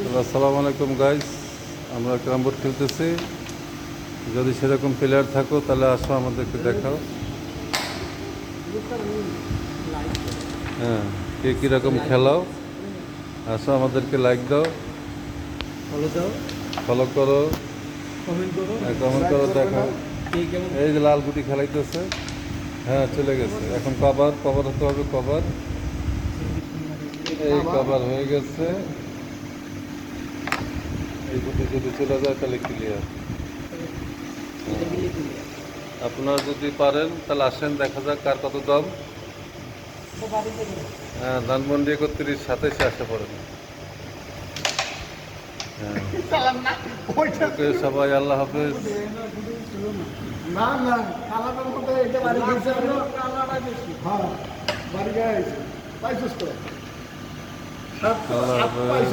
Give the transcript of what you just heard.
আসসালামু আলাইকুম গাইস, আমরা ক্যারাম বোর্ড খেলতেছি। যদি সেরকম প্লেয়ার থাকো তাহলে আসো, আমাদেরকে দেখাও। হ্যাঁ, কে কীরকম খেলাও আসো, আমাদেরকে লাইক দাও, ফলো করো, কমেন্ট করো, দেখাও। এই যে লাল গুটি খেলাইতেছে, হ্যাঁ চলে গেছে। এখন কভার হতে হবে, কভার। এই কভার হয়ে গেছে। এই গুটি যদি চলে যায় তাহলে ক্লিয়ার। আপনারা যদি পারেন তাহলে আসেন, দেখা যাক কার কত দাম। হ্যাঁ, ধানমন্ডি 31-27 আসে পড়েন। হ্যাঁ, ওকে সবাই, আল্লাহ হাফেজ। না না কালাটার মধ্যে এটা বাড়ি গেছে কালাটা বেশি হ্যাঁ বাড়ি গেছে পাইছিস তো আল্লাহ হাফেজ।